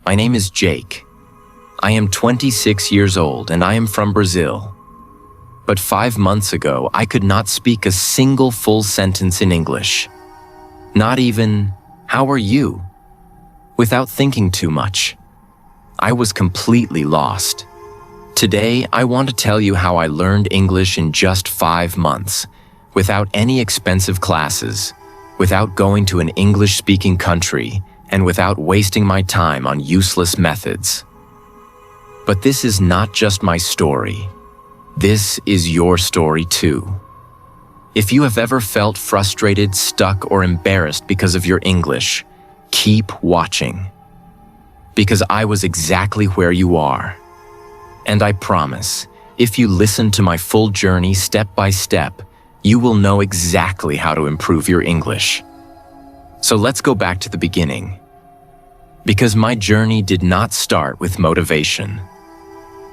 My name is Jake. I am 26 years old and I am from Brazil. But 5 months ago, I could not speak a single full sentence in English. Not even, "How are you?" Without thinking too much. I was completely lost. Today, I want to tell you how I learned English in just 5 months, without any expensive classes, without going to an English-speaking country, and without wasting my time on useless methods. But this is not just my story. This is your story too. If you have ever felt frustrated, stuck, or embarrassed because of your English, keep watching. Because I was exactly where you are. And I promise, if you listen to my full journey step by step, you will know exactly how to improve your English. So let's go back to the beginning. Because my journey did not start with motivation.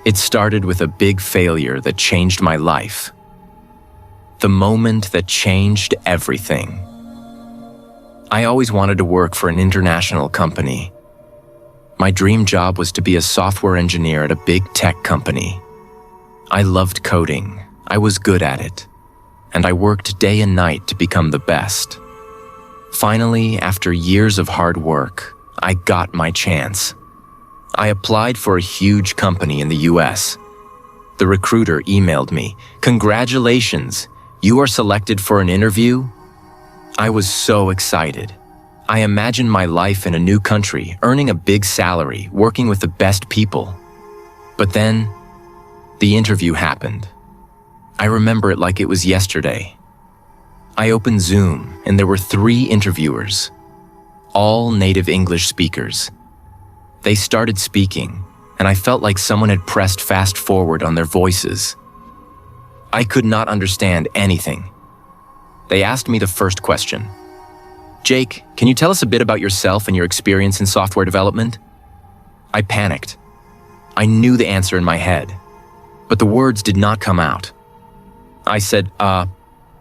It started with a big failure that changed my life. The moment that changed everything. I always wanted to work for an international company. My dream job was to be a software engineer at a big tech company. I loved coding. I was good at it. And I worked day and night to become the best. Finally, after years of hard work, I got my chance. I applied for a huge company in the US. The recruiter emailed me, "Congratulations, you are selected for an interview?" I was so excited. I imagined my life in a new country, earning a big salary, working with the best people. But then, the interview happened. I remember it like it was yesterday. I opened Zoom, and there were 3 interviewers, all native English speakers. They started speaking, and I felt like someone had pressed fast forward on their voices. I could not understand anything. They asked me the first question. "Jake, can you tell us a bit about yourself and your experience in software development?" I panicked. I knew the answer in my head, but the words did not come out. I said,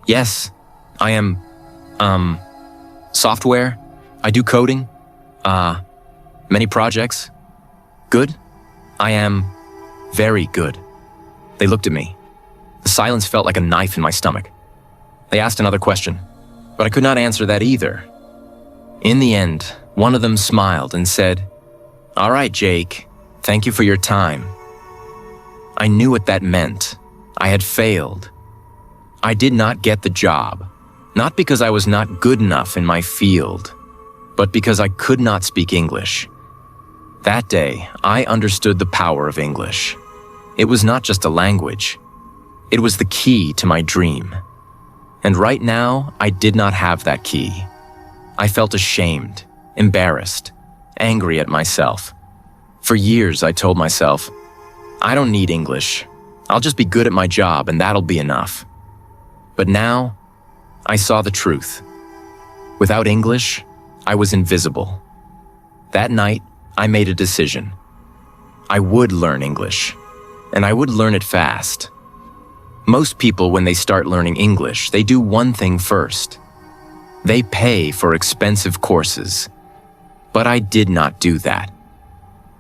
yes, I am, software. I do coding. Many projects. Good. I am very good. They looked at me. The silence felt like a knife in my stomach. They asked another question, but I could not answer that either. In the end, one of them smiled and said, "All right, Jake, thank you for your time." I knew what that meant. I had failed. I did not get the job, not because I was not good enough in my field, but because I could not speak English. That day, I understood the power of English. It was not just a language. It was the key to my dream. And right now, I did not have that key. I felt ashamed, embarrassed, angry at myself. For years, I told myself, "I don't need English. I'll just be good at my job and that'll be enough." But now, I saw the truth. Without English, I was invisible. That night, I made a decision. I would learn English, and I would learn it fast. Most people, when they start learning English, they do one thing first. They pay for expensive courses. But I did not do that.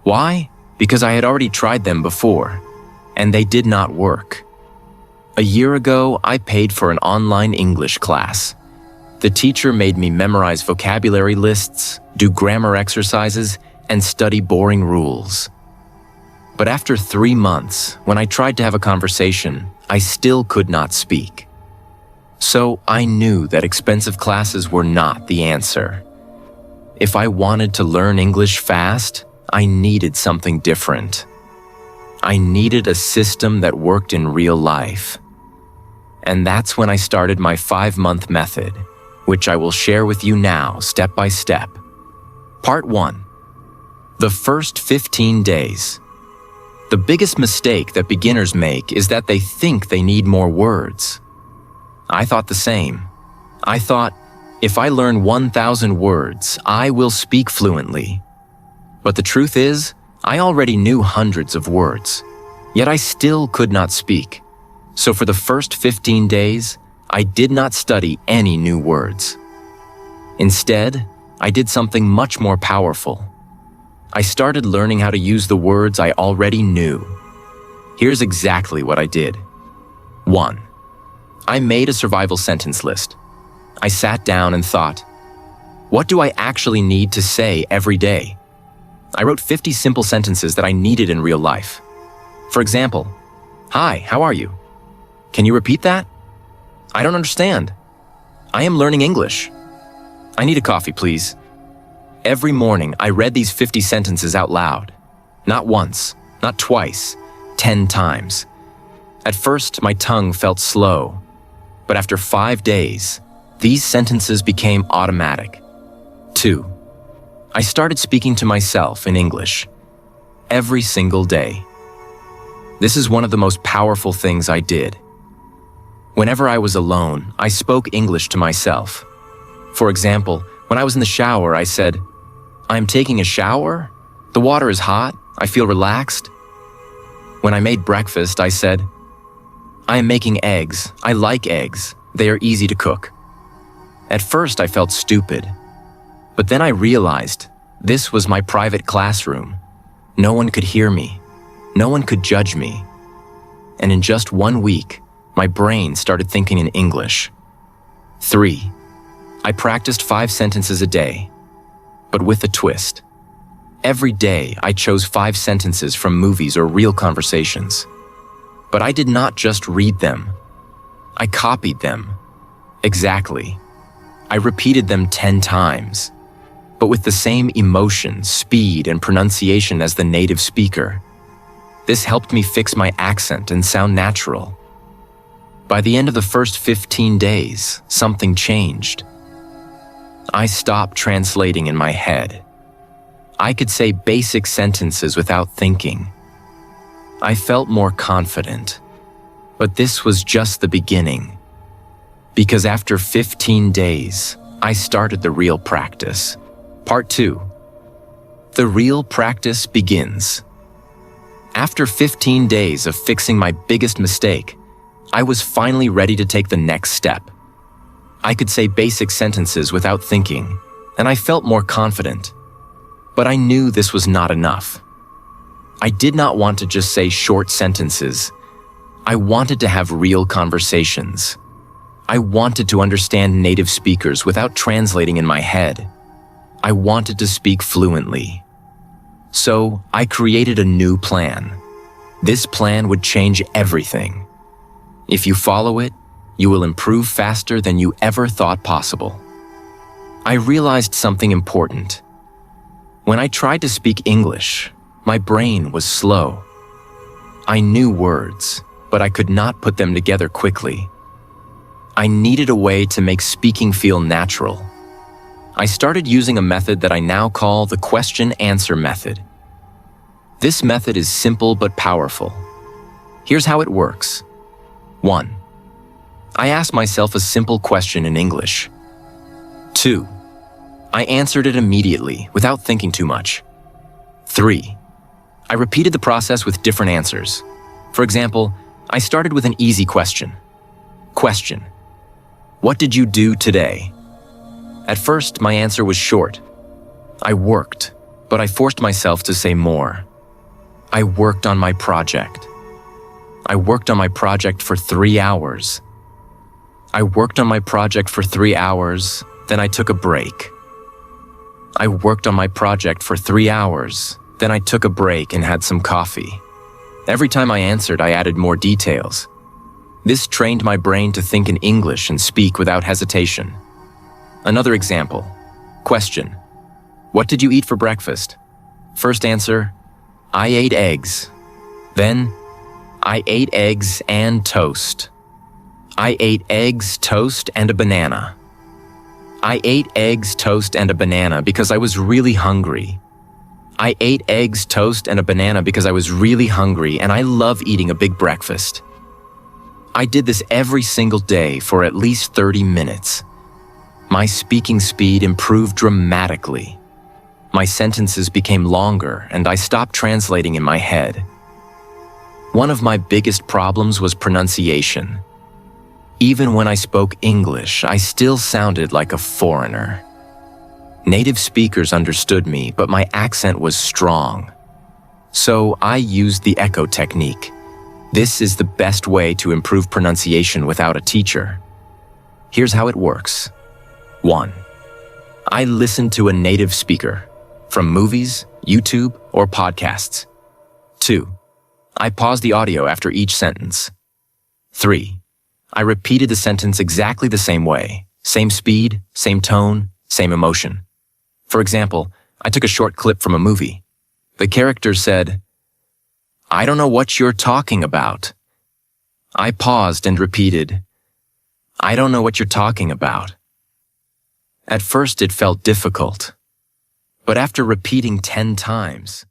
Why? Because I had already tried them before, and they did not work. A year ago, I paid for an online English class. The teacher made me memorize vocabulary lists, do grammar exercises, and study boring rules. But after 3 months, when I tried to have a conversation, I still could not speak. So I knew that expensive classes were not the answer. If I wanted to learn English fast, I needed something different. I needed a system that worked in real life. And that's when I started my 5-month method, which I will share with you now, step by step. Part 1. The first 15 days. The biggest mistake that beginners make is that they think they need more words. I thought the same. I thought, if I learn 1,000 words, I will speak fluently. But the truth is, I already knew hundreds of words, yet I still could not speak. So for the first 15 days, I did not study any new words. Instead, I did something much more powerful. I started learning how to use the words I already knew. Here's exactly what I did. 1. I made a survival sentence list. I sat down and thought, what do I actually need to say every day? I wrote 50 simple sentences that I needed in real life. For example, hi, how are you? Can you repeat that? I don't understand. I am learning English. I need a coffee, please. Every morning, I read these 50 sentences out loud. Not once, not twice, 10 times. At first, my tongue felt slow, but after 5 days, these sentences became automatic. 2. I started speaking to myself in English every single day. This is one of the most powerful things I did. Whenever I was alone, I spoke English to myself. For example, when I was in the shower, I said, I'm taking a shower? The water is hot. I feel relaxed. When I made breakfast, I said, I am making eggs. I like eggs. They are easy to cook. At first, I felt stupid. But then I realized this was my private classroom. No one could hear me. No one could judge me. And in just 1 week, my brain started thinking in English. 3. I practiced 5 sentences a day, but with a twist. Every day, I chose 5 sentences from movies or real conversations. But I did not just read them. I copied them. Exactly. I repeated them 10 times, but with the same emotion, speed, and pronunciation as the native speaker. This helped me fix my accent and sound natural. By the end of the first 15 days, something changed. I stopped translating in my head. I could say basic sentences without thinking. I felt more confident. But this was just the beginning. Because after 15 days, I started the real practice. Part 2. The real practice begins. After 15 days of fixing my biggest mistake, I was finally ready to take the next step. I could say basic sentences without thinking, and I felt more confident. But I knew this was not enough. I did not want to just say short sentences. I wanted to have real conversations. I wanted to understand native speakers without translating in my head. I wanted to speak fluently. So I created a new plan. This plan would change everything. If you follow it, you will improve faster than you ever thought possible. I realized something important. When I tried to speak English, my brain was slow. I knew words, but I could not put them together quickly. I needed a way to make speaking feel natural. I started using a method that I now call the question-answer method. This method is simple but powerful. Here's how it works. 1. I asked myself a simple question in English. 2. I answered it immediately, without thinking too much. 3. I repeated the process with different answers. For example, I started with an easy question. Question: what did you do today? At first, my answer was short. I worked, but I forced myself to say more. I worked on my project. I worked on my project for 3 hours. I worked on my project for 3 hours, then I took a break. I worked on my project for 3 hours, then I took a break and had some coffee. Every time I answered, I added more details. This trained my brain to think in English and speak without hesitation. Another example. Question: what did you eat for breakfast? First answer: I ate eggs. Then, I ate eggs and toast. I ate eggs, toast, and a banana. I ate eggs, toast, and a banana because I was really hungry. I ate eggs, toast, and a banana because I was really hungry and I love eating a big breakfast. I did this every single day for at least 30 minutes. My speaking speed improved dramatically. My sentences became longer and I stopped translating in my head. One of my biggest problems was pronunciation. Even when I spoke English, I still sounded like a foreigner. Native speakers understood me, but my accent was strong. So I used the echo technique. This is the best way to improve pronunciation without a teacher. Here's how it works. 1. I listen to a native speaker, from movies, YouTube, or podcasts. 2. I pause the audio after each sentence. 3. I repeated the sentence exactly the same way, same speed, same tone, same emotion. For example, I took a short clip from a movie. The character said, "I don't know what you're talking about." I paused and repeated, "I don't know what you're talking about." At first it felt difficult, but after repeating 10 times,